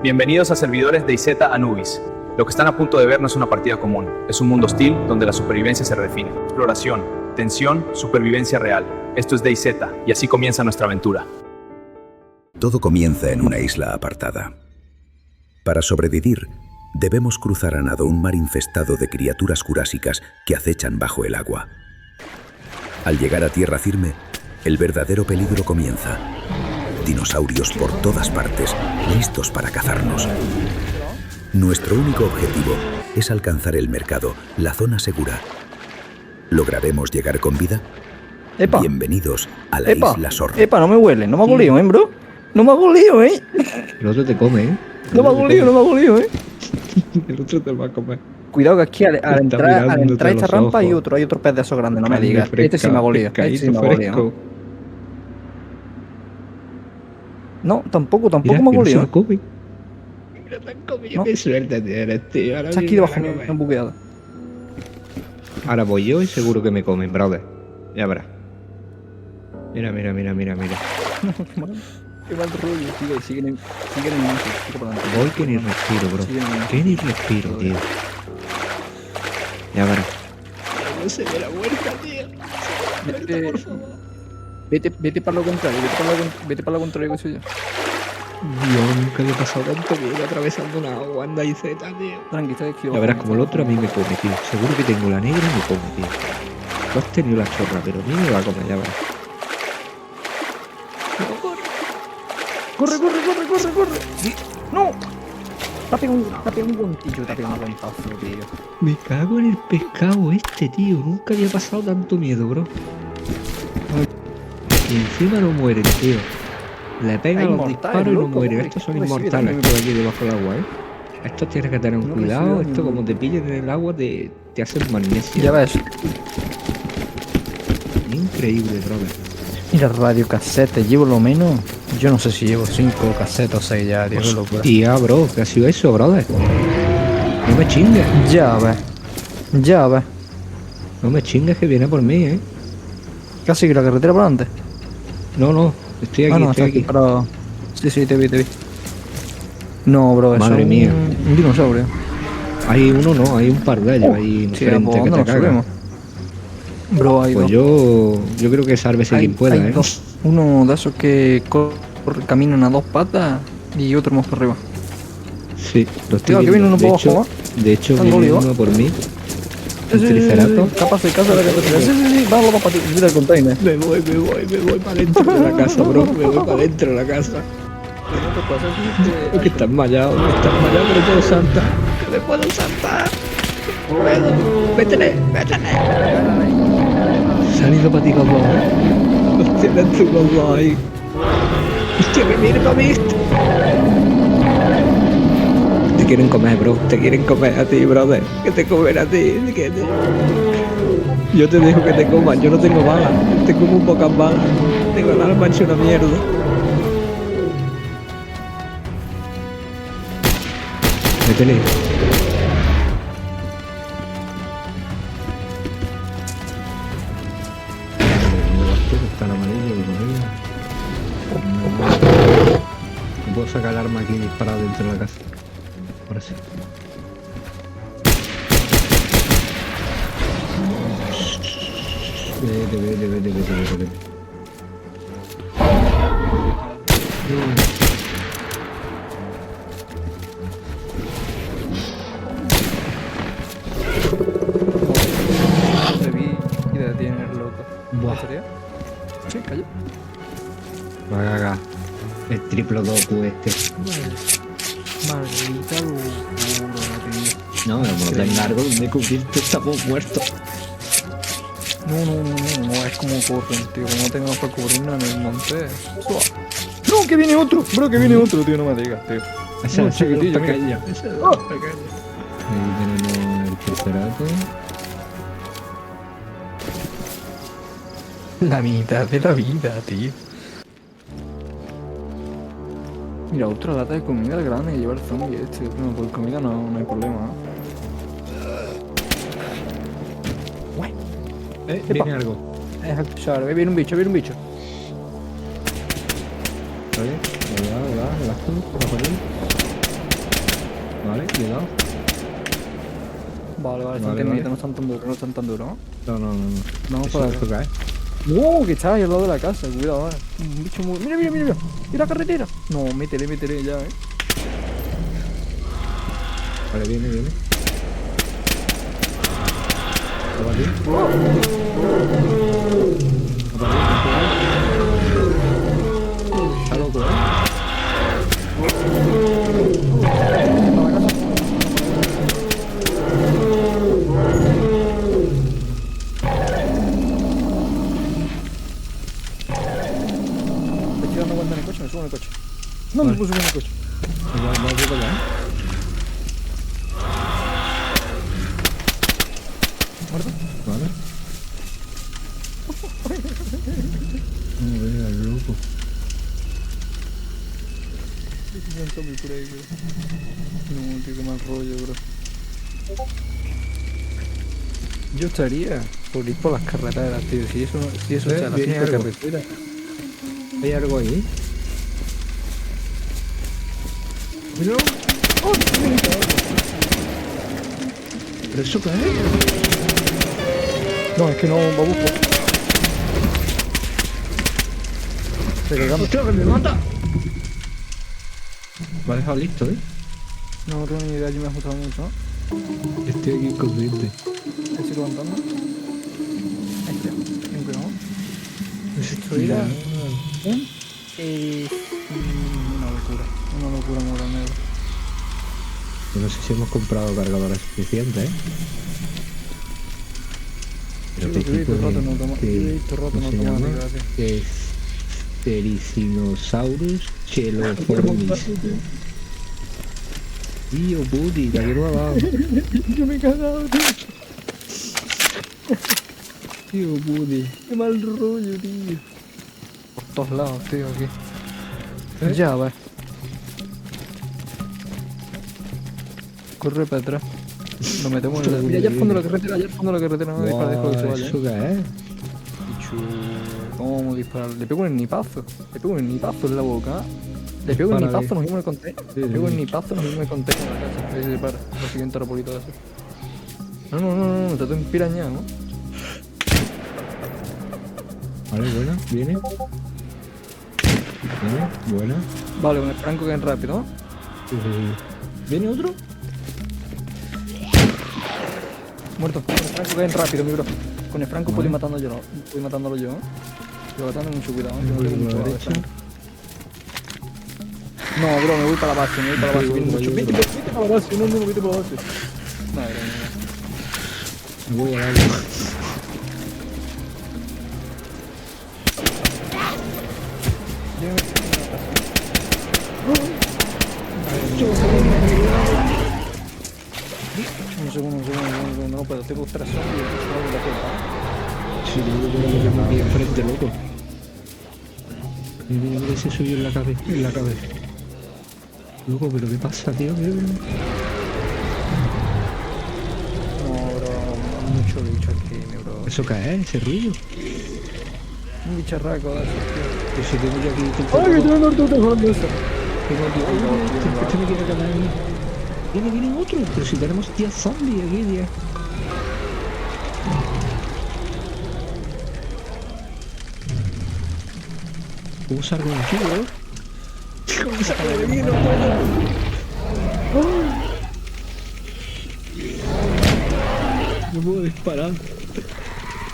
Bienvenidos a servidores de IZ Anubis. Lo que están a punto de ver no es una partida común, es un mundo hostil donde la supervivencia se redefine. Exploración, tensión, supervivencia real. Esto es DayZ y así comienza nuestra aventura. Todo comienza en una isla apartada. Para sobrevivir, debemos cruzar a nado un mar infestado de criaturas jurásicas que acechan bajo el agua. Al llegar a tierra firme, el verdadero peligro comienza. Dinosaurios por todas partes, listos para cazarnos. Nuestro único objetivo es alcanzar el mercado, la zona segura. ¿Lograremos llegar con vida? Epa. Bienvenidos a la isla Zorro. Epa, no me huele, no me hago lío, bro. No me hago lío, El otro te come, No me hago lío, no me hago lío, El otro te va a comer. Cuidado que aquí al entrar a mirándote esta los rampa hay ojos. otro pez de esos grandes, no me Carne digas. Este sí me hago lío, este sí me hago lío, ¿no? No, tampoco Mira, me que hago no se lío. lo come. Mira, te han comido. No. Qué suerte tienes, tío. Ahora Está aquí viene debajo, a comer. en buqueado. Ahora voy yo y seguro que me comen, brother. Ya verás. Mira. Qué mal rollo, tío. Siguen en Voy que ni respiro, bro. Que ni respiro, tío. Ya verás. No se ve la vuelta, tío. Vete para lo contrario, vete para lo contrario que soy yo. Dios, nunca había pasado tanto miedo atravesando una agua, anda y zeta, tío. Tranqui, está aquí. Ya verás como el otro a mí me come, tío. Seguro que tengo la negra y me come, tío. Tú has tenido la chorra, pero a mí me va a comer, ya verás. Corre. No. Te ha pegado un guantillo, te ha pegado un guantazo, tío. Me cago en el pescado este, tío. Nunca había pasado tanto miedo, bro. Y encima no mueren, tío. Le pegan Es los inmortal, disparos y no loco. mueren. Estos son Pues sí, inmortales, también. estos de aquí debajo del agua, Estos tienes que tener un No cuidado. reciben Esto ni- como te pillen en el agua te hacen magnesio. Ya ves. Increíble, brother. Mira, radio cassette, llevo lo menos. Yo no sé si llevo 5 casetes o 6 ya, tío, qué locura. Tía, bro, ¿qué ha sido eso, brother? No me chingues. Ya ves. No me chingues que viene por mí, Casi que la carretera por delante. No, estoy aquí, No, estoy aquí. pero... Sí, te vi. No, bro, eso Madre es mía. un dinosaurio. Hay uno, no, hay un par de ellos ahí Sí, enfrente pues, que ¿dónde te nos cagan. subimos? Bro, hay Pues dos. yo creo que sálvese Hay quien pueda, dos. Uno de esos que caminan a 2 patas y otro más por arriba. Sí, lo estoy Tío, que viendo. viene uno por de abajo, hecho, Está viene dolido. uno por mí. Sí, Triceratops. capaz de casa de la carretera. Sí, vamos los patitos. Mira el container. Me voy para dentro de la casa, bro. Me voy para dentro de la casa. Es que estás mallado, pero puedo saltar. Que me puedo saltar. Puedo. Métele. Se han ido para ti los dos, Los tienes tú los dos ahí. Hostia, que viene para mí esto. Te quieren comer, bro. Te quieren comer a ti, brother. Que te comen a ti. Yo te dejo que te coman. Yo no tengo balas. Tengo muy pocas balas. Tengo el arma hecho una mierda. Métele. Está el amarillo, no puedo sacar el arma aquí disparado dentro de la casa. Ahora sí. Vete. De vida tiene el loco. Buah. ¿Sería? Sí, cayó. Va a cagar. El triplo docu este. Maldita locura, tío. No, me lo tengo largo donde cubrirte estamos muertos. No, es como corren, tío. Como no tengamos para cubrirnos en el monte. Suave. No, que viene otro, bro, tío, no me digas, tío. Ese No, es el chiquitillo, pequeño. Ese es el pequeño. Ahí tenemos el triceratops. La mitad de la vida, tío. Mira, otra lata de comida grande que lleva el zombie este. No, por comida no hay problema, Viene algo. Es acusar, viene un bicho. Vale, va, relajo, por ahí. Vale, cuidado. Vale, vale, están Vale, quemitos, vale. no están tan duros, no están tan duros, ¿no? No. Vamos Eso para es acá. lo que hay. ¡Wow! Que está ahí al lado de la casa, cuidado, Un bicho muy. Mira, mira, mira, mira. ¡Y la carretera! No, métele, métele ya, Vale, viene. ¿Está aquí? Está loco, Me estoy dando cuenta en el coche, me subo en el coche. No me puedo subir en el coche. Vamos a para allá. ¿Muerto? Vale. No vea, loco. Hay un zombie por ahí, bro. No, tío, qué mal rollo, bro. Yo estaría por ir por las carreteras, tío. Si eso está en la viene cinta algo. carretera. ¿Hay algo ahí? Mira. ¡Oh! ¿Pero eso qué es? No, es que no, va a buscar. Recargando. ¡Hostia, que me mata! Me ha dejado listo, ¿eh? No tengo ni idea, yo me he ajustado mucho, ¿no? Estoy aquí inconsciente. Estoy levantando. Ahí está. Ten cuidado. Esto era una locura moral negro. Yo no sé si hemos comprado cargadores suficientes, ¿eh? Sí, lo que he visto rato no toma- yo he visto rato no automática, tío. Pericinosaurus cheloformis. Tío, Buddy, que aquí no ha dado. Yo me he cagado, tío. Tío, Buddy. Qué mal rollo, tío. Por todos lados, tío, aquí. ¿Eh? Ya, va. Corre para atrás. Nos metemos en la... Mira, allá al fondo de la carretera, allá al fondo de la carretera. No me dispara, dejo que se vaya. ¿Eso qué es? ¿Cómo disparar? Le pego un nipazo. Le pego un nipazo en la boca. Le pego un Dispara, nipazo, nos vimos en el container. Sí, Le pego sí. un nipazo, nos vimos en el container en la casa. Ahí se para. Lo siguiente arapolito de eso. No, te tengo pirañado, ¿no? Vale, buena, viene. Buena. Vale, con el franco que es rápido, ¿no? ¿Viene otro? Muerto. Con el franco que es rápido, mi bro. Con el franco puedo ir matándolo yo, ¿no? Puedo ir matándolo yo, ¿no? Pero dando mucho cuidado, ¿no? Yo no tengo mucho cuidado de franco. No, bro, me voy para la base, me voy para la base. Viene mucho. Vete para la base, no, vete para la base. Madre mía. Me voy a darle. Un segundo, no puedo, tengo 3 zombies y no la puerta. Sí, yo lo tengo aquí enfrente, loco. Mira ese suyo en la cabeza, Loco, pero ¿qué pasa, tío? No, bro, mucho bicho aquí, mi bro. ¿Eso qué es? ¿Ese ruido? Un bicharraco de esos, tío. Que se tengo yo aquí... ¡Ay, que tengo muerto te jugando eso! Tengo aquí... Este me quiere ganar a mí. Viene otro, pero si tenemos 10 zombies aquí, 10. ¿Cómo salgo de aquí, bro? ¿Cómo salgo de aquí? No puedo. No puedo disparar.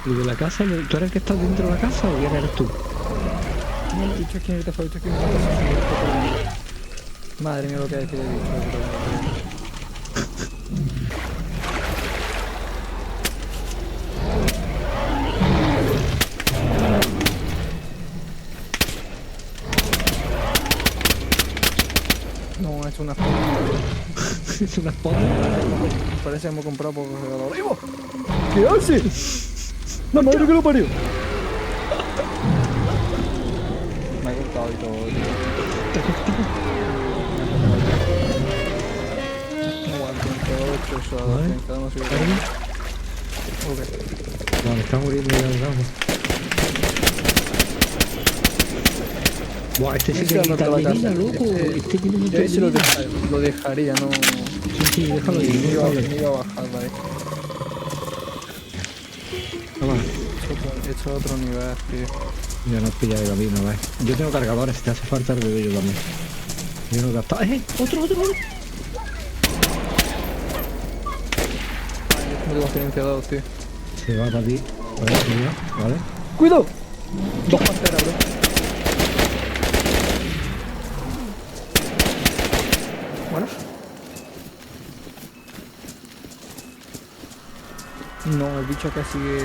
¿Lo de la casa? ¿Tú eres el que estás dentro de la casa o quién eres tú? No, el bicho aquí, ahorita fue, bicho aquí. Madre mía, lo que hay que decir, bro. No, es una Es una espada. Parece que hemos comprado por regalador. ¡Ivo! ¿Qué hace? ¡La madre que lo parió! Me ha cortado y todo, tío. No aguanto, entre 8 o Vale. 30, demasiado. Ok. Vale, está muriendo ya, vamos. Buah, este sí que Ese quita no te va a vida, dar. loco. Este tiene mucha Yo ese vida. lo dejaría, no... Sí, déjalo Ni ahí, iba, déjalo ahí. ni iba a bajarla ahí. Toma. Esto es otro nivel, tío. Ya nos pilla de camino, ¿ves? Yo tengo cargadores, si te hace falta el de yo también. Yo no gasto. ¡Eh! ¡Otro! No tengo silenciador, tío. Se va para ti. Vale, cuidado, ¿vale? ¡Cuidado! Dos panteras, bro. Bueno. No, el bicho acá sigue.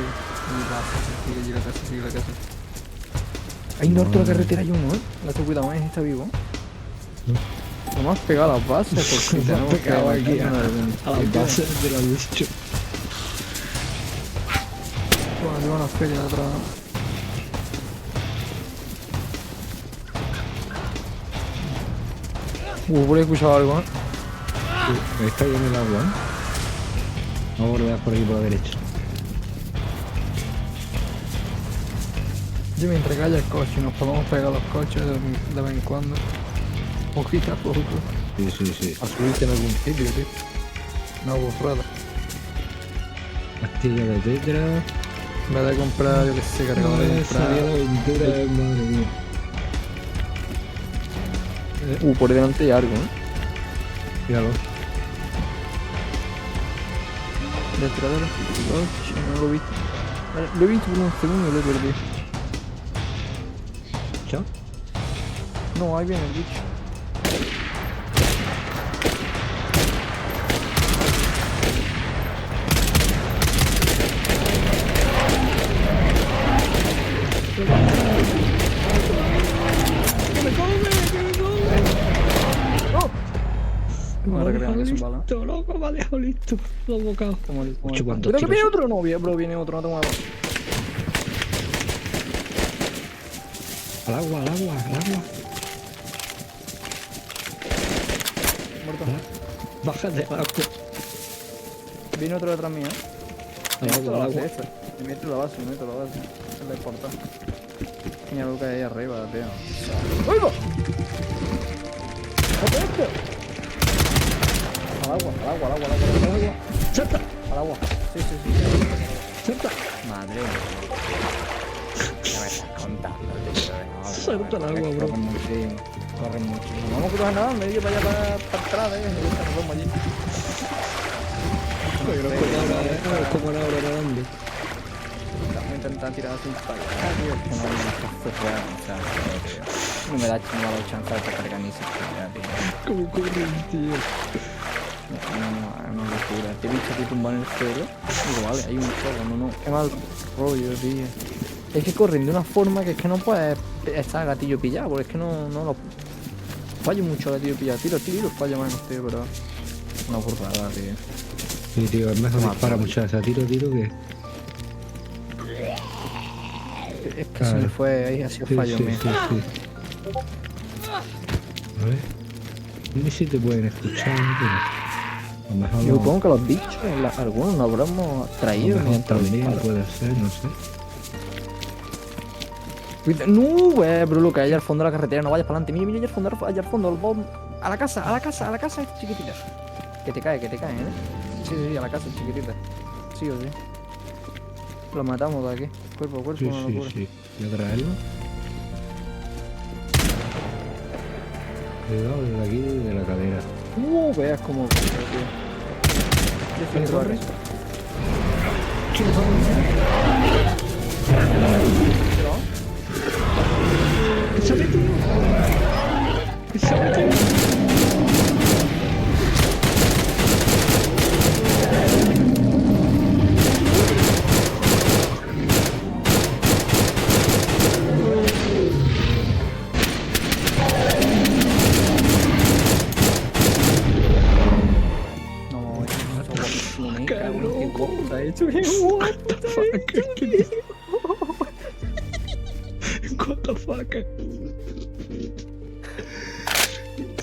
Sigue la casa. Hay norte a la carretera hay uno, Date cuidado, está vivo. No me has pegado a las bases porque tenemos que pegado aquí a a las bases de la bicho. Bueno, tengo una feria atrás. Por ahí he escuchado algo, Sí, está ahí en el agua, Vamos a volver por aquí por la derecha. Yo mientras que haya el coche, nos podemos pegar los coches de vez en cuando. Poquito a poco. Sí. A subirte en algún sitio, tío. Una burrada. Pastilla de tetra. En vez de comprar, yo que sé, cargador de Salía la comprar. aventura, madre mía. Por ahí delante hay algo, Míralo. Detrás de los coches, no lo he visto. Vale, lo he visto por un segundo y lo he perdido. ¿Chao? No, ahí viene el bicho. Ahora que le dan su bala. Listo, loco, me ha dejado listo. Los bocados. Ocho, ¿cuántos Pero que tiros viene son? otro, no, bro, viene otro, no te muevas. Al agua. Muerto. Bájate al agua. Viene otro detrás mío, Al agua. Me meto la base. Es la importante. Mira lo que hay ahí arriba, tío. ¡Oigo! ¿Qué es esto? Al agua. ¡Salta! Al agua. Sí. ¡Salta! Madre mía. Ya me estás contando, tío. Salta al agua, bro. Corren muchísimo. Vamos que vas a nadar, me digo para allá para atrás, nos vamos allí. Como una hora nadando. Voy a intentar tirar así para allá, tío. Es que no me está real, o sea, tío. No me da chance de cargar ni siquiera, tío. Como corren, tío. No, una locura. Te he visto aquí tumbar en el suelo. Digo, vale, hay un zorro, no. Qué mal rollo, tío. Es que corren de una forma que es que no puedes estar a gatillo pillado, porque es que no lo... Fallo mucho a gatillo pillado. Tiro, fallo menos, tío, pero... Una burrada, tío. Sí, tío, es mejor Toma, dispara muchas veces a tiro que... Es que se me fue, ahí ha sido fallo mío. Sí. A ver. Dime si te pueden escuchar, pero... A lo mejor Yo supongo que los bichos, algunos nos habremos traído mientras también disparo. puede ser, no sé. No, bro, lo que hay al fondo de la carretera, no vayas para adelante. Mira, allá al fondo, a la casa esta chiquitita. Que te cae, Sí, a la casa chiquitita. Sí o sí. Lo matamos de aquí. Cuerpo a cuerpo, Sí, una locura. sí. Voy a traerlo. Cuidado desde aquí, de la cadera. Veas cómo corre, tío. Yo soy ¿Corre? Torres. ¡Se ha metido! ¡Se ha metido! No, eso me cago en qué loco. puta he hecho. What the fuck?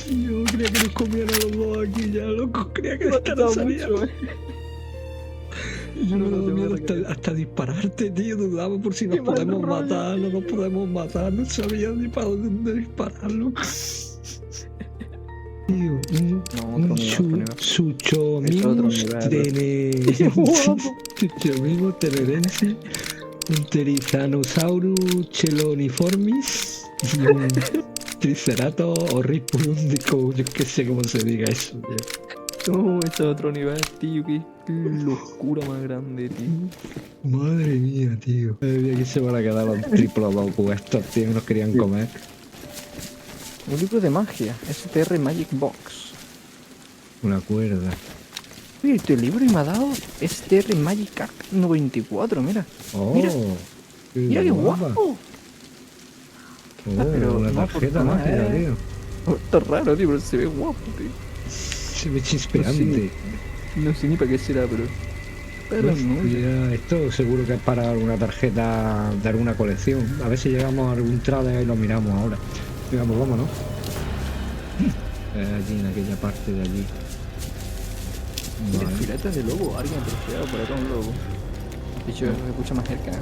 Tío, creía que nos comían a los dos aquí ya, loco. Creía que esta no salía. Yo no me daba miedo hasta dispararte, tío. Dudaba por si nos podemos matar, no nos podemos matar. No sabía ni para dónde disparar, loco. Tío, No, un otro nivel. Suchomimus Es otro nivel. Suchomimus tenerensis, un Terizanosaurus cheloniformis y un Triceratops horripilum, yo qué sé cómo se diga eso, tío. No, este es otro nivel, tío. Qué locura más grande, tío. Madre mía, tío. Madre mía, aquí se van a quedar los triplodocus estos, tío, que nos querían comer. Un libro de magia. STR Magic Box. Una cuerda. Oye, este libro y me ha dado STR Magic Arc 94, mira. Oh, Mira. Mira qué guapa. guapo. Oh, Pero una no tarjeta aporta nada, mágica, tío. Está raro, tío, pero se ve guapo, tío. Se ve chispeante. No sé ni para qué será, pero... Pero no. Hostia, esto seguro que es para alguna tarjeta de alguna colección. A ver si llegamos a algún trade y lo miramos ahora. Venga, pues vámonos. Allí, en aquella parte de allí. Mira, Vale. filetes de lobo, alguien apreciado por acá un lobo. De hecho, se escucha más cerca, ¿eh?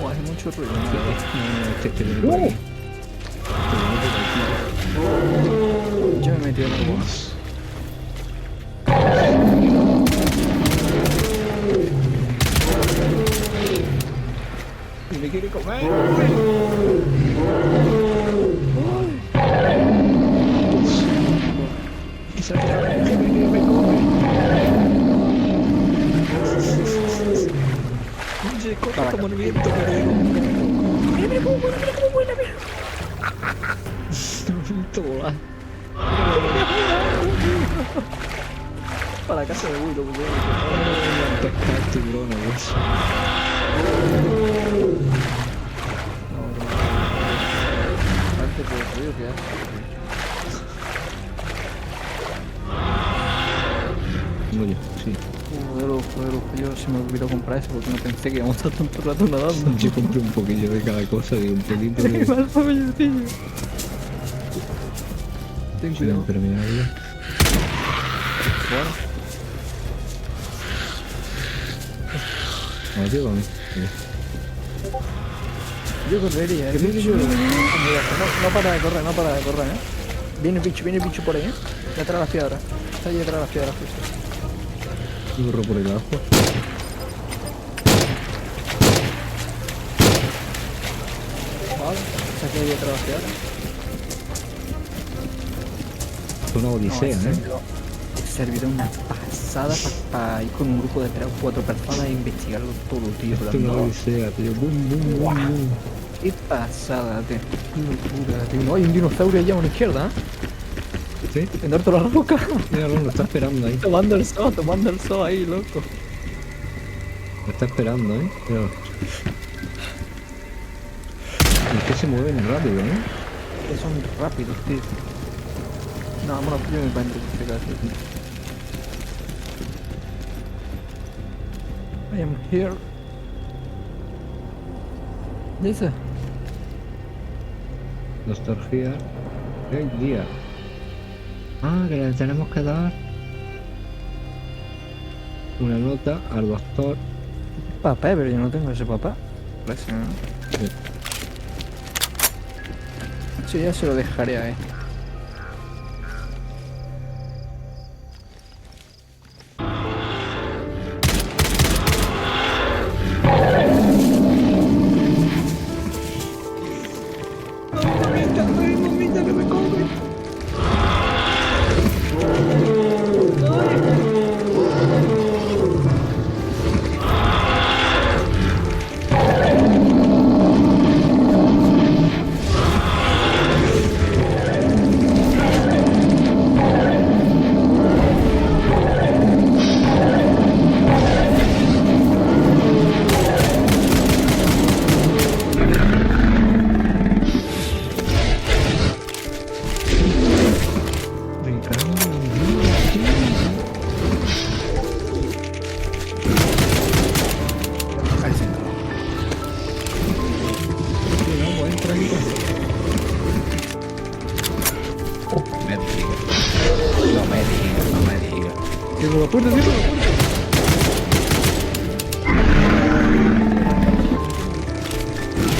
Oh, hace mucho ruido. Este viene por aquí. Yo me metí en el lobo. Y me quiere comer. Quizás me come. Oye, corta tu movimiento, mira cómo vuela, mira. Tola. Para casa de Willow, güey. Pescar tiburones, eso. Antes de ruido que hace. Oye, sí. Yo se me olvidó comprar eso porque no pensé que íbamos a estar tanto rato nadando. Yo compré un poquillo de cada cosa, digo, un pelito de... Mal pollo, tío. Ten cuidado. impermeable. Bueno, No, llévame. yo correría, el bicho. No para de correr, no para de correr, Viene el bicho por ahí, Detrás de las piedras. Está ahí detrás de las piedras, justo. Corro por el ajo. Vale, está aquí detrás de las piedras. Es una odisea, ¿eh? Servirá una pasada para ir con un grupo de 3 o 4 personas e investigarlo todo, tío. Esto es una odisea, tío. Bum, bum, bum, bum. Qué pasada, tío. Qué locura, tío. No, hay un dinosaurio allá a la izquierda, ¿Sí? En Dorto la roca. Míralo, lo está esperando ahí. tomando el sol ahí, loco. Lo está esperando, ¿eh? Míralo. Es que se mueven rápido, ¿eh? Que son rápidos, tío. No, vámonos, yo me encuentro en este caso, tío. I am here. Dice. Nostalgia. ¡Hey, día! Ah, que le tenemos que dar una nota al doctor. Papá, pero yo no tengo ese papá. Gracias, ¿no? Sí. Eso ya se lo dejaré a él. ¡Mamita, que me come! Me cago en Dios, tío. Vamos, entra aquí. No me digas. Cierra la puerta, cierra la puerta.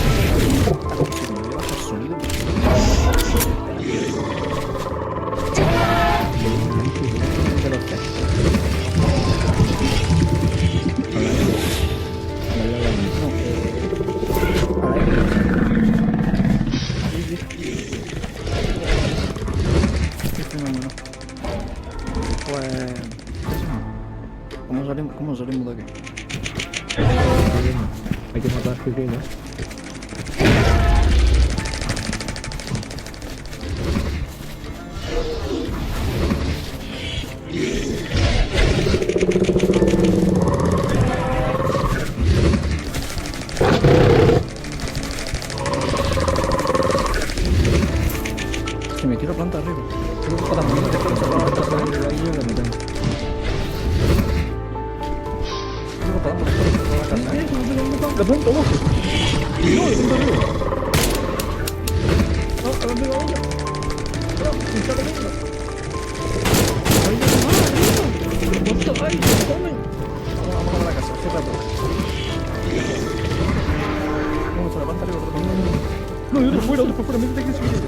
Si me voy a bajar pequeña. Que me tiro planta arriba. Creo que para morir de fuerza para la casa de ahí yo la mitad. Creo que para la casa. La planta abajo. No, la planta arriba. No, la planta arriba. No, me está comiendo. Ahí ya no, arriba. ¿Cuánto hay? ¿Se comen? Vamos a la casa, cierra todo. Vamos a la planta arriba. No, yo otro fuera, métete que subir.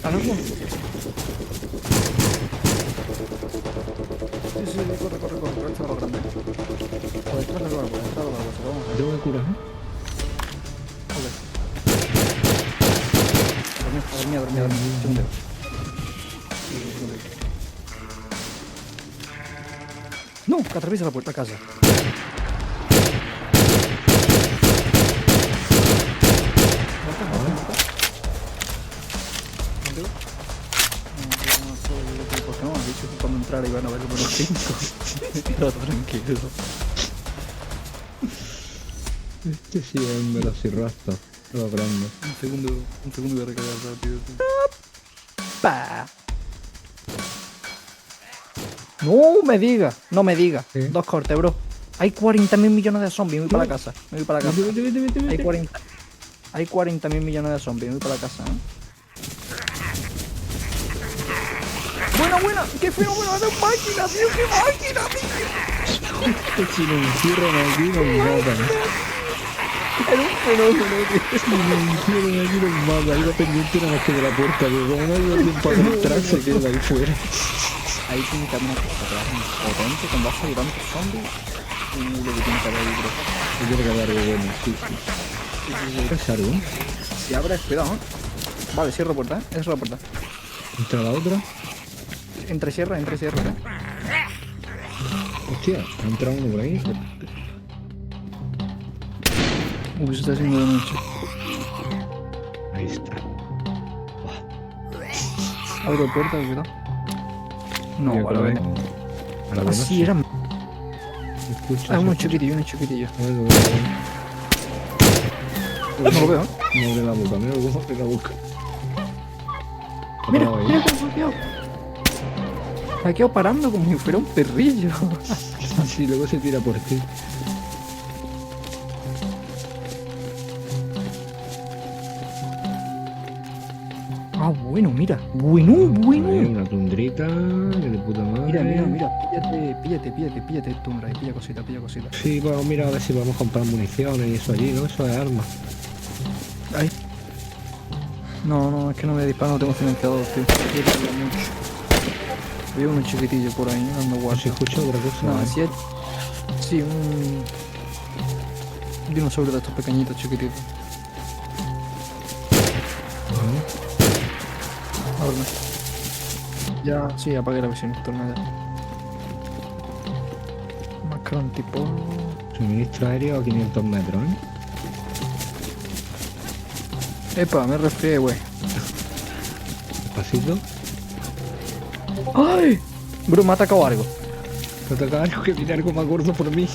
Al agua. Sí, corre. Esto es lo grande. Por detrás del árbol, vamos. Tengo que curar, ¿eh? Dormía. Segundo. No, que atraviesa la puerta a casa. ¿Por qué no? Han dicho que cuando entrara iban a ver como unos 5. Todo tranquilo. Este sí es un velociraptor. Lo grande. Un segundo de recargar rápido. Pa. No me diga. ¿Qué? 2 cortes, bro. Hay 40.000 millones de zombies, me voy para la casa. Vete. Hay 40.000 millones de zombies, me voy para la casa, Buena, qué fenómeno de máquina, tío, qué máquina, tío. Si nos encierran aquí nos matan. Era un fenómeno, tío. Si nos encierran aquí nos matan. Iba pendiente nada más que de la puerta, pero como no hay tiempo para entrar, se queda ahí fuera. Ahí tiene que haber una cosa que es potente cuando va a salir tantos zombies. Y lo que tiene que haber ahí, bro. Tiene que haber algo bueno, sí. ¿Es algo? Si abres, cuidado, Vale, cierro puerta, Cierro la puerta. ¿Entra la otra? Entre cierra, Hostia, ha entrado uno por ahí. Uy, se está haciendo de noche. Ahí está. Abro puerta, cuidado. No, Mira, vale, como vale. a la Ah, de sí, noche. eran. Escucha, Ah, unos escucha. chiquitillos. A ver, No lo veo, No abre la boca, mira cómo abre la boca. Mira, Apagado ahí. mira cómo se ha quedado. Se ha quedado parando como si fuera un perrillo. Sí, luego se tira por ti. Ah, bueno, mira. Bueno. Ahí, una tundrita, que de puta madre. Mira. Píllate tundra y pilla cosita. Sí, vamos, mira a ver si podemos comprar municiones y eso allí, ¿no? Eso es armas. Ay. No, es que no me disparo, no tengo silenciador, tío. Veo unos chiquitillos por ahí dando O si guardia. escucha otra cosa. No, ¿eh? así es. Sí, un dinosaurio de estos pequeñitos, chiquititos. Ábreme. Ya, sí, apagué la visión nocturna ya. Máscara antipolvo. Suministro aéreo a 500 metros, ¿eh? Epa, me resfrié, güey. Despacito. ¡Ay! Bro, me ha atacado algo. No te acabas que viene algo más gordo por mí.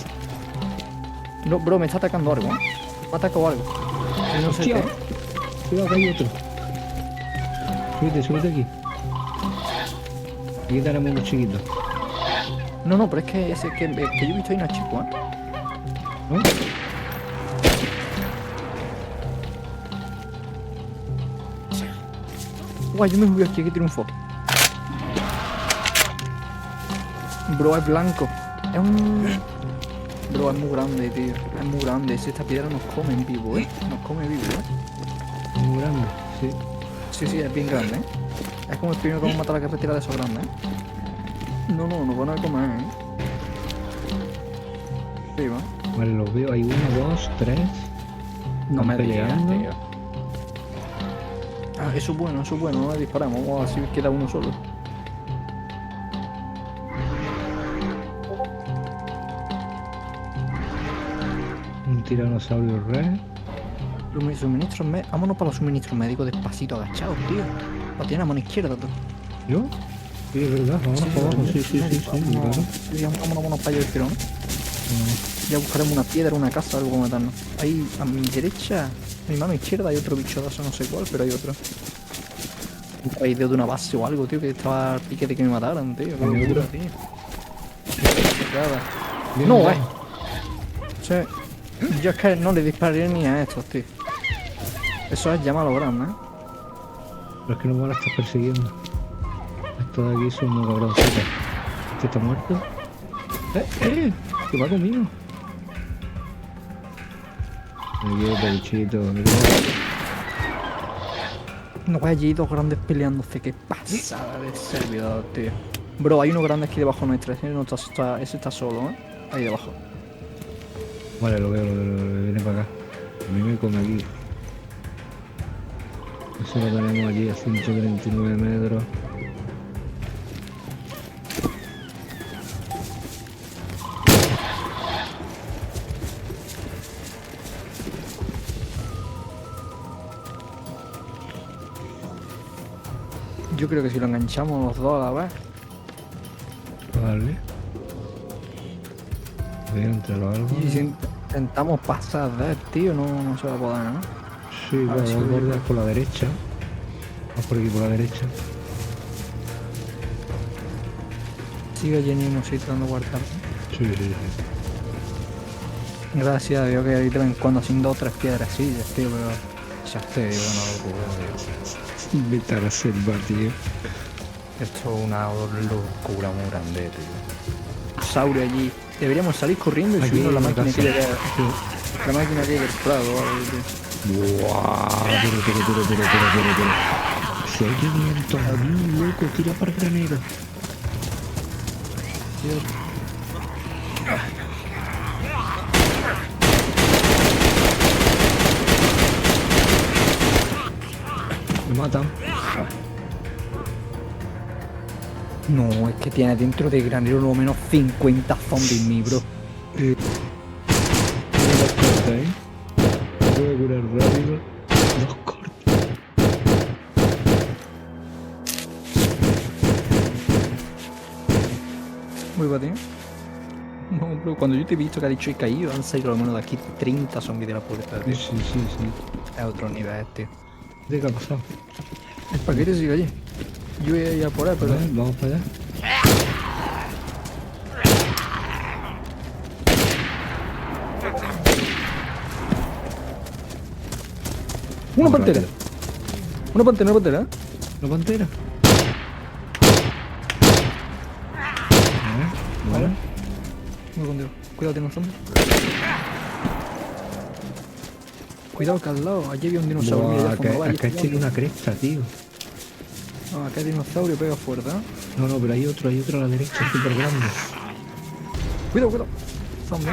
No, bro, me está atacando algo, Me ha atacado algo. Y no sé Hostia. qué. Cuidado que hay otro. Súbete aquí. Aquí tenemos unos chiquitos. No, pero es que ese que yo he visto ahí no es chico, ¿No? Guay, yo me jugué aquí, que triunfo. Bro, es blanco. Es un... Bro, es muy grande, tío. Es muy grande. Si esta piedra nos come en vivo, Nos come vivo, Muy grande, sí. Sí, es bien grande, Es como el primero que vamos a matar a la carretera de esos grandes, No, nos van a comer, Sí, va. Vale, los veo. Hay 1, 2, 3. No me Están digas, peleando. tío. Ah, eso es bueno, no le disparamos, vamos a ver si queda uno solo. Un tiranosaurio rex. Los suministros médicos. Vámonos para los suministros médicos despacito, agachados, tío. Lo tiene a mano izquierda, tú. ¿Yo? Sí, es verdad, vámonos para abajo. Sí, claro. Sí, vámonos para allá del tirón. Ya buscaremos una piedra, una casa, algo para matarnos. Ahí a mi derecha, a mi mano izquierda, hay otro bicho de eso, no sé cuál, pero hay otro. Un raideo de una base o algo, tío, que estaba al pique de que me mataran, tío. Qué locura, tío. Bien, No, bien. Sí. Yo es que no le dispararía ni a estos, tío. Eso es llamar a lo grande, ¿eh? Pero es que no me van a estar persiguiendo. Estos de aquí son unos cabroncitos. ¿Este está muerto? Que va conmigo. Me quedo bichito. No hay allí dos grandes peleándose. Qué pasada de servidor, tío. Bro, hay unos grandes aquí debajo nuestra. Ese está solo, ¿eh? Ahí debajo. Vale, lo veo. Viene para acá. A mí me come aquí. Eso lo tenemos allí a 139 metros. Yo creo que si lo enganchamos los dos a la vez. Vale. Voy entre los árboles. Y si intentamos pasar de él, tío, no se va a poder, ¿no? Sí, A ver vamos si a lo bordar digo. por la derecha. Vamos por aquí por la derecha. Sigue allí en el mismo sitio dando guardar. Sí. Gracias a Dios que ahí de vez en cuando haciendo otras piedrecillas, tío, pero ya te digo, no locura, tío. Invitar a selva, tío. Esto es una locura muy grande, tío. Saurio allí. Deberíamos salir corriendo y Aquí subirnos la hay una máquina que casa. hay. La máquina que hay del prado o algo, tío. ¡Buah! Pero. Si hay 500 a mí, loco, tira para el granero. Me matan. No, es que tiene dentro de granero lo menos 50 zombies, mi bro. Dos cortes, ¿eh? Voy a curar rápido. Dos cortes. Muy para ti. No, bro, cuando yo te he visto que ha dicho he caído, han salido lo menos de aquí 30 zombies de la puerta, tío. Sí. Es otro nivel, tío. ¿De qué ha pasado? El paquete sigue allí. Yo voy a ir a por él, pero... Vale, vamos para allá. ¡Una Vamos pantera! rápido. Una pantera, ¿eh? ¿La pantera? Vale. Voy contigo. Cuidado, tiene un zombie. Cuidado que al lado, allí había un dinosaurio. Mira, allá al fondo, vaya, Acá tiene una cresta, tío. No, acá hay dinosaurio, pega fuerte, ¿eh? No, pero hay otro a la derecha, súper grande. Cuidado. Zombie.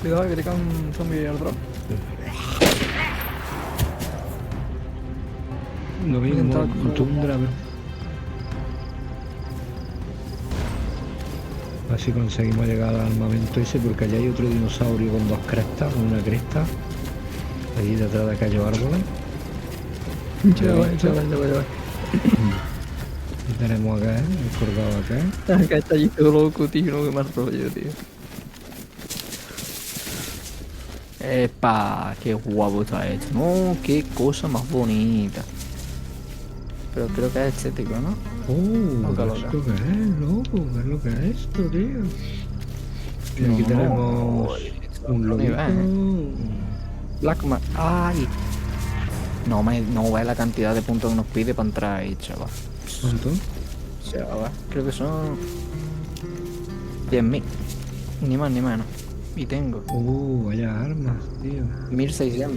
Cuidado que te cae un zombie al drop. Lo mismo, Intentaba coger- tundra, pero... A ver si conseguimos llegar al armamento ese, porque allá hay otro dinosaurio con dos crestas, una cresta. Allí detrás de aquellos árboles. Ya va. Y tenemos acá, el colgado acá. Acá está allí todo loco, tío, no, que más rollo, tío. Epa, qué guapo está esto. No, qué cosa más bonita. Pero creo que es estético, ¿no? Loca. ¿Esto qué es, loco? ¿Qué es lo que es esto, tío? Y No, aquí no, tenemos un lobito. Blackman. ¡Ay! No ve la cantidad de puntos que nos pide para entrar ahí, chaval. ¿Cuánto? Chaval, creo que son 10.000. Ni más ni menos. Y tengo Vaya armas, tío. 1.600.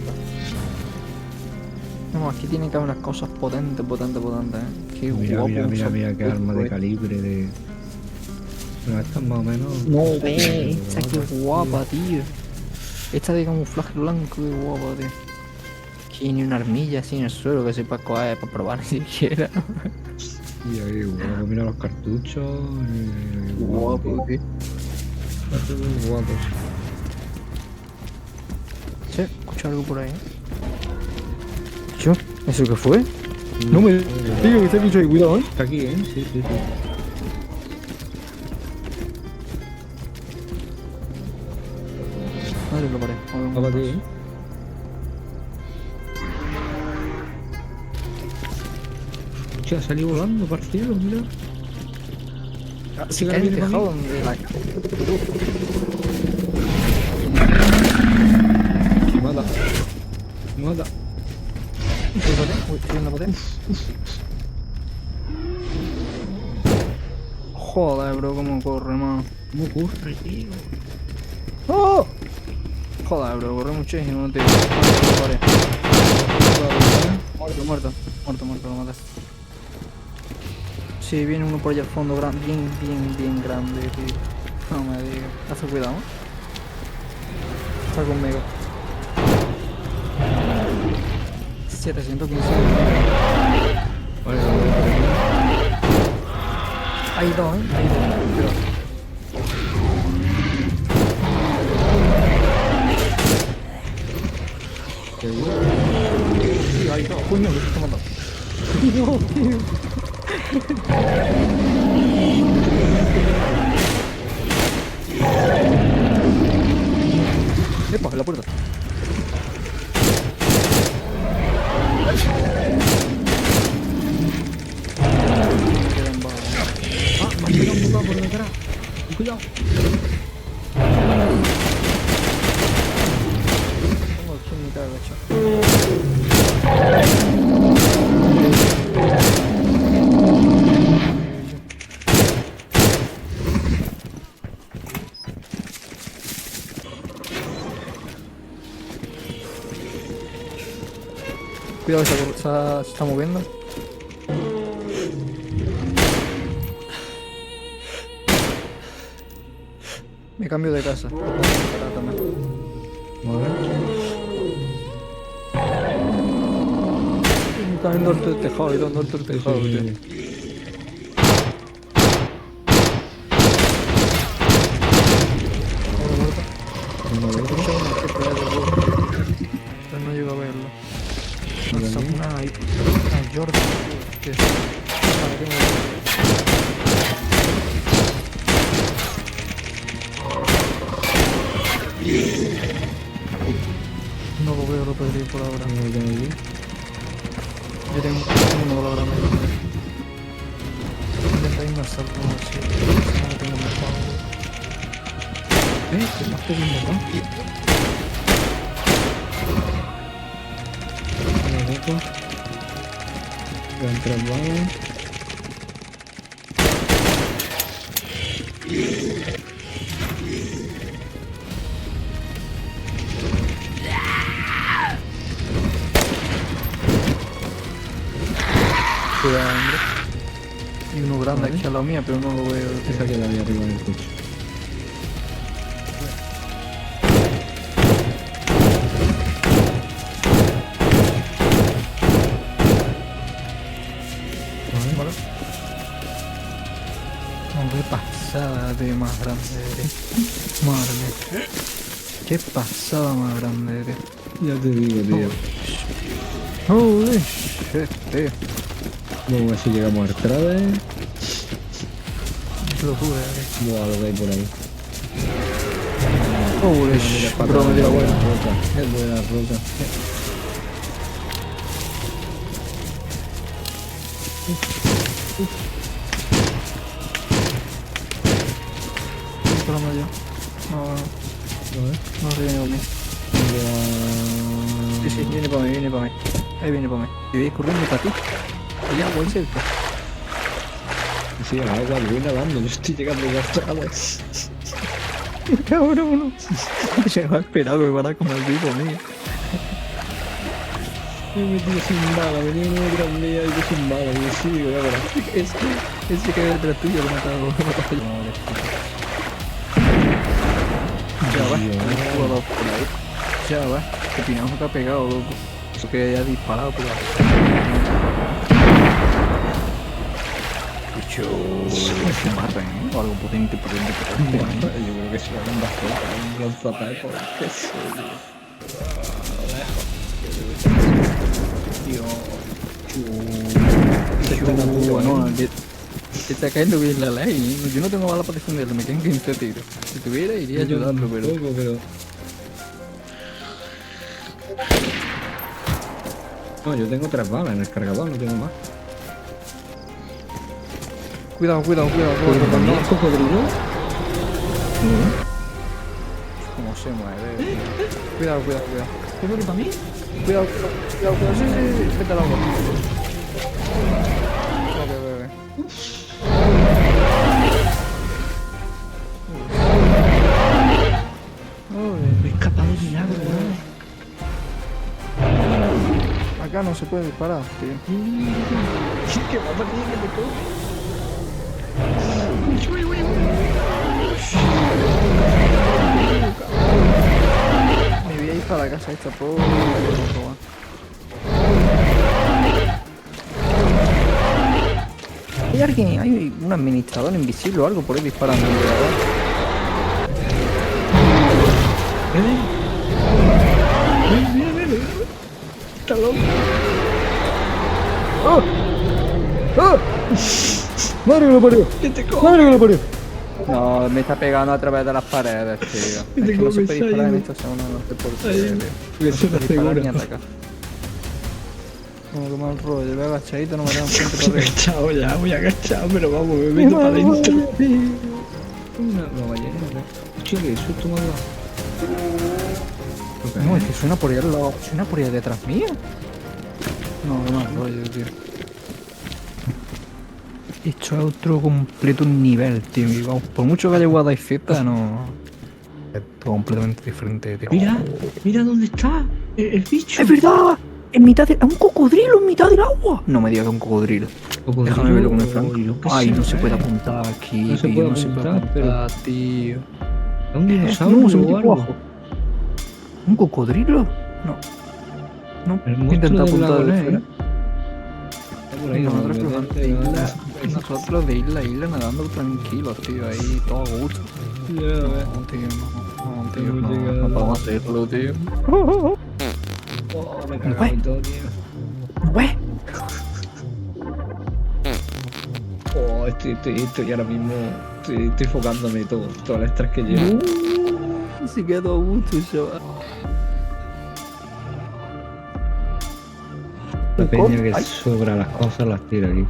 No, aquí tienen que haber unas cosas potentes, ¿eh? Qué Mira, guapo. mira qué arma de calibre de Pero esta más o menos. No, esta qué guapa, tío. Esta de camuflaje blanco, qué guapa, tío. Aquí ni una armilla así en el suelo que sepa coger para probar ni siquiera. Y ahí, guapo, mira los cartuchos. Guapo, tío. Muy guapos. Sí, escucho algo por ahí. ¿Yo? ¿Eso qué fue? No me digas que este bicho ahí, cuidado, Está aquí, ¿eh? Sí, sí, sí. Madre lo paré. Va para ti, ¿eh? Hostia, salí volando, partido, mira. Si que cae viene el para tejado mí. donde la... Mata. Mata. Uy, estoy en la pared. Joder, bro, cómo corre, man. ¿Cómo ocurre, tío? ¡Oh! Joder, bro, corre muchísimo, tío. Muerto, lo maté. Sí, viene uno por allá al fondo, bien grande, tío. No me digas. Haz cuidado, ¿eh? Está conmigo. 715. Vale, Hay dos, ¿eh? Hay dos. Pero... Tío, hay dos. Coño, que se está matando. No, tío. Epa, en la puerta. Ah, me han pegado un bocado por detrás. Cuidado. Tengo aquí en mitad de gacho. Cuidado, se está moviendo. Me cambio de casa. Para también. Vale. Está viendo el tejado, y dando el tejado, tío. Pero no llego a verlo. Una ahí. A Jordan. Que es. No lo veo, lo perdí por ahora. Yo tengo uno ahora mismo. Intenta irme a salto así. No tengo mejor. ¿Te estás pegando acá? Voy a entrar balas. Cuidado, hombre. Hay uno grande aquí a la mía, pero no lo veo. Esa queda ahí arriba en el coche. Vale. No, qué pasada de más grande eres. Madre mía. Qué pasada más grande eres. Ya te digo, tío. Holy shit, tío. Vamos a ver si llegamos al trade. Qué locura eres. Buah, lo que hay por ahí. Holy shit, bro, me dio la vuelta. Es buena roca. Por la medio. No, no se viene conmigo. Sí, sí, viene para mí, viene para mí. Ahí viene para mí. Y voy corriendo para ti. Hay agua ahí cerca. Sí, el agua, voy nadando. Yo estoy llegando ya, chavales. Cabrón, se me ha esperado que para con el vivo mío. Me he metido sin bala, venía uno detrás mía y yo sin bala. Y yo sí, digo, ya verás. Ese que detrás tuyo lo he matado. Ya va, jugador por ahí. Ya va, que Pinajo te ha pegado, loco. Eso que haya disparado, pero... Escucho... Se mata, ¿eh? O algo potente. Yo creo que se va a dar un lanzapepo. ¿Qué sé yo? Bueno, se está cayendo bien la ley. Yo no tengo bala para defenderlo, me quedan 15 tiros. Si tuviera, iría a ayudarlo, pero... No, yo tengo 3 balas en el cargador, no tengo más. Cuidado. ¿También es cocodrilo? Cómo se mueve. Cuidado. ¿Cómo que para mí? Cuidado. Sí. Vete al agua. Ve. Me he escapado de milagro, ¿no? Acá no se puede disparar, tío. Sí, que va a partir que me toque. Me voy a ir para la casa esta, por... ¿Hay alguien? ¿Hay un administrador invisible o algo por ahí disparando? Mira. Está loco. ¡Madre que lo parió! ¿Qué te coge? ¡Madre que lo parió! No, me está pegando a través de las paredes, tío. ¿Qué te Es que no se comes puede disparar ahí? en esta zona, no sé por qué, Ahí. tío. Porque se No te se puede disparar ni asegura. atacar. No, qué mal rollo, voy agachadito, no me tengo frente para Voy arriba. agachado ya, voy agachado, pero vamos, me meto para adentro. Una ballena, ¿no? Che, que susto me ha dado. No, es que suena por ahí al lado. ¿Suena por ahí detrás mío? No, qué mal rollo, tío. Esto es otro completo nivel, tío. Y vamos, por mucho que haya jugado a Z, no... Es todo completamente diferente, tío. Mira dónde está el bicho. ¡Es verdad! En mitad de... ¡Es un cocodrilo en mitad del agua! No me digas que es un cocodrilo. Déjame verlo con el franco. Ay, no se puede apuntar aquí, No se tío. puede No se puede apuntar, pero- apuntar, tío. Es un dinosaurio No, es un o tipo algo. ajo. ¿Un cocodrilo? No. No, El voy a intentar monstruo del apuntar lago de Ness, fuera. Está por ahí, Nosotros, no, nosotros de isla a isla nadando tranquilos, tío, ahí todo a gusto. Ya, No, tío, Hemos no llegado. podemos hacerlo, tío. Oh, me he cagado y todo, tío. ¡Wey! Oh, estoy ahora mismo. Estoy enfocándome todo el estrés que llevo. Se quedó a gusto, chaval. La peña que sobra las cosas las tira aquí.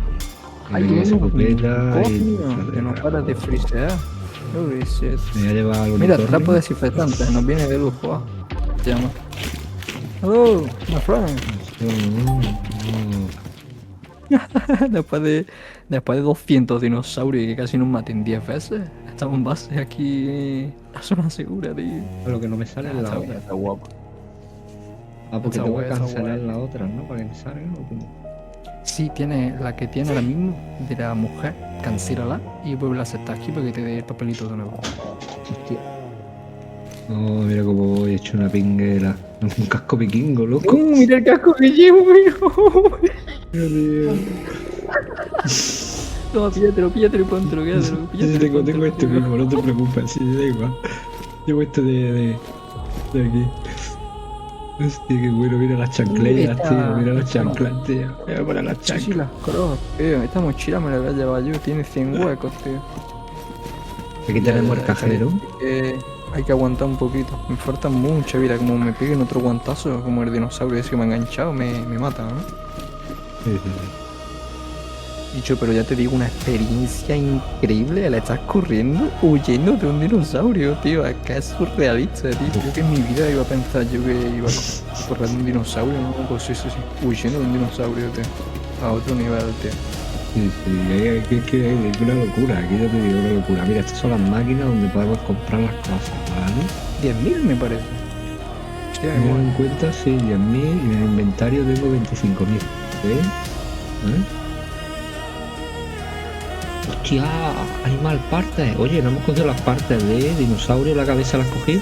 Hay Y esa uno, copeta y. coño, que no para de frisear. Holy shit. Me voy a llevar al Mira, unicornio. trapo desinfectante, nos viene de lujo. Te llama. Hello, my friend. Después de 200 dinosaurios que casi nos maten 10 veces, estamos en base aquí en la zona segura, tío. Pero que no me sale en la otra. Está guapo. Ah, porque Está tengo que guay, está cancelar guay. la otra, ¿no? Para que me salga, ¿o cómo? Sí, tiene la que tiene ahora mismo de la mujer, cancélala y vuelve a aceptar aquí para que te dé el papelito de nuevo. Hostia. No, mira cómo voy hecho una pinguera. Un casco vikingo, loco. Mira el casco que llevo, hijo. No, píllatelo y póntelo, quédatelo. Sí, tengo este mismo, no te preocupes, sí, da igual. Llevo este de aquí. Hostia, qué bueno, mira las chancletas, Esta- tío, mira las chanclas, tío. Voy a poner las Sí, chanclas. las cross, tío. Esta mochila me la voy a llevar yo, tiene 100 huecos, tío. Aquí tenemos el cajero. Hay que aguantar un poquito. Me falta mucha vida. Como me peguen otro guantazo, como el dinosaurio ese que me ha enganchado, me mata, ¿no? Sí, sí, Dicho, pero ya te digo, una experiencia increíble. La estás corriendo huyendo de un dinosaurio, tío. Es que es surrealista, tío. Yo que en mi vida iba a pensar yo que iba a correr de un dinosaurio, ¿no? Pues sí. Huyendo de un dinosaurio, tío. A otro nivel, tío. sí, es que es una locura, aquí ya te digo una locura. Mira, estas son las máquinas donde podemos comprar las cosas, ¿vale? 10.000 me parece. Hostia, Teniendo igual. en cuenta, sí, 10.000 y en el inventario tengo 25.000. Hostia, animal partes. Oye, no hemos cogido las partes de dinosaurio, la cabeza la has cogido.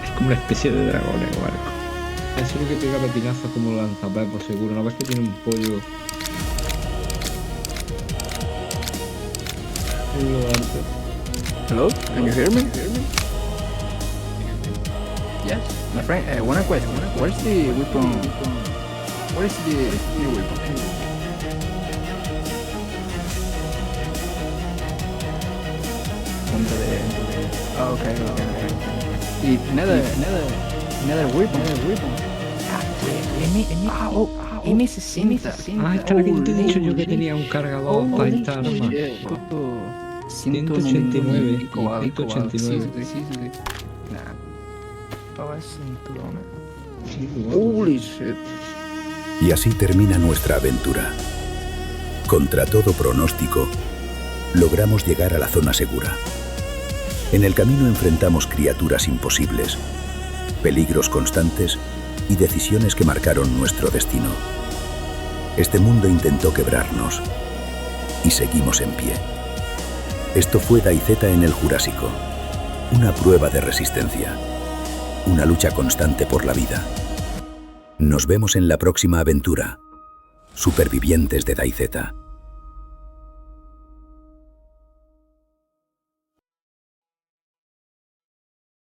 Es como una especie de dragón el barco. Así que pega pepinazos como lanzapepos, seguro. ¿No ves que tiene un pollo? Hello? Can you hear me? Yes, my friend. One question. Where's the weapon? Where is the weapon? Punto de. Oh, okay. Y another weapon. M60. Ah, esta es la que yo te he dicho yo que tenía un cargador para esta arma. 189. 189. Sí. Nah. Todo es cinturón. Sí, igual. Holy shit. Y así termina nuestra aventura. Contra todo pronóstico, logramos llegar a la zona segura. En el camino enfrentamos criaturas imposibles, peligros constantes y decisiones que marcaron nuestro destino. Este mundo intentó quebrarnos y seguimos en pie. Esto fue DayZ en el Jurásico, una prueba de resistencia, una lucha constante por la vida. Nos vemos en la próxima aventura, supervivientes de DayZ.